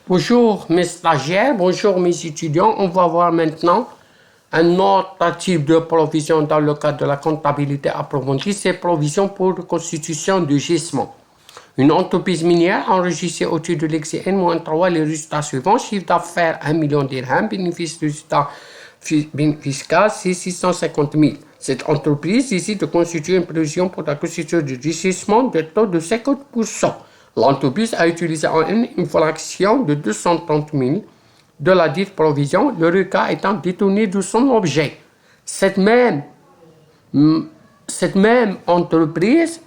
Bonjour mes stagiaires, bonjour mes étudiants. On va voir maintenant un autre type de provision dans le cadre de la comptabilité approfondie, c'est provision pour constitution de gisement. Une entreprise minière enregistrée au-dessus de l'excès N-3 les résultats suivants. Chiffre d'affaires 1 million de dirhams, bénéfice résultat fiscal c'est 650 000. Cette entreprise décide de constituer une provision pour la constitution de gisement de taux de 50%. L'entreprise a utilisé en une fraction de 230 000 de la dite provision, le requin étant détourné de son objet. Cette même entreprise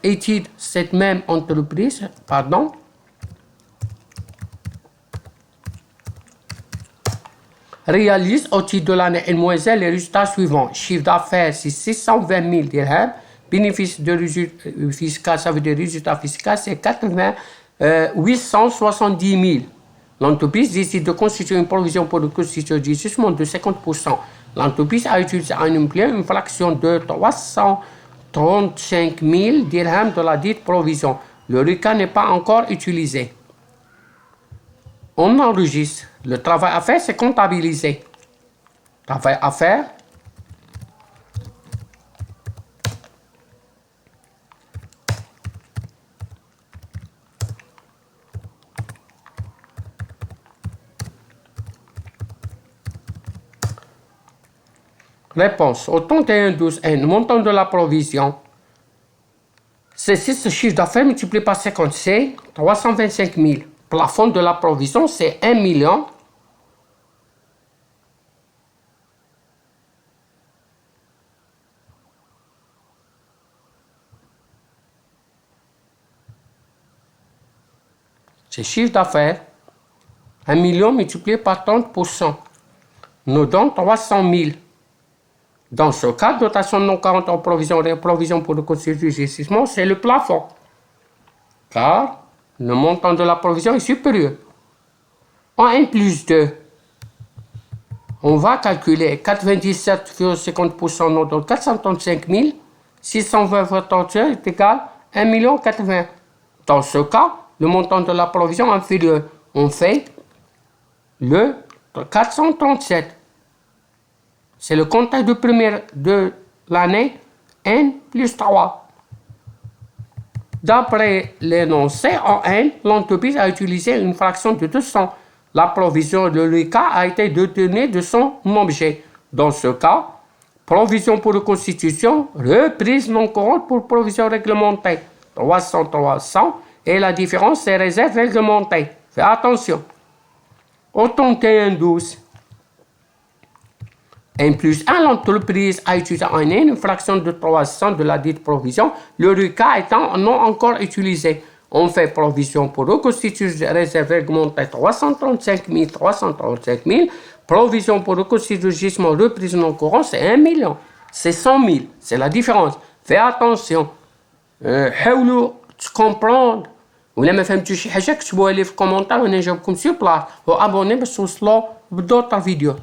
réalise au titre de l'année N-1 les résultats suivants. Chiffre d'affaires, c'est 620 000 dirhams. Bénéfice de résultat fiscal, ça veut dire résultat fiscal, c'est 870 000. L'entreprise décide de constituer une provision pour le constitution du jugement de 50%. L'entreprise a utilisé en employé une fraction de 335 000 dirhams de la dite provision. Le RICA n'est pas encore utilisé. On enregistre. Le travail à faire, c'est comptabiliser. Travail à faire. Réponse. Au 31-12N, montant de la provision, c'est 6 chiffre d'affaires multiplié par 50, c'est 325 000. Plafond de la provision, c'est 1 million. C'est chiffre d'affaires, 1 million multiplié par 30%, nous donne 300 000. Dans ce cas, dotation non courante en provision et provision pour le constitution du jugement, c'est le plafond. Car le montant de la provision est supérieur. En N plus 2, on va calculer 97,50%, nous donne 435 000. 620 fois 30 est égal à 1 80 000. Dans ce cas, le montant de la provision inférieur, on fait le 437. C'est le comptage de l'année N plus 3. D'après l'énoncé en N, l'entreprise a utilisé une fraction de 200. La provision de l'ICA a été détenue de son objet. Dans ce cas, provision pour reconstitution, reprise non courante pour provision réglementée. 300 et la différence c'est réserve réglementée. Fais attention. Au 31-12. N plus 1, l'entreprise a utilisé en une fraction de 300 de la dite provision, le RICA étant non encore utilisé. On fait provision pour reconstituer réserve réglementée 335 000. Provision pour reconstituer gisement reprise non courant, c'est 1 million. C'est 100 000. C'est la différence. Fais attention. حاولوا comprendre. ولا ما فهمتوش شي حاجه كتبوها لي في الكومونتير وانا نجاوبكم سور بلاص وابوني باش توصلوا بدوطا فيديو.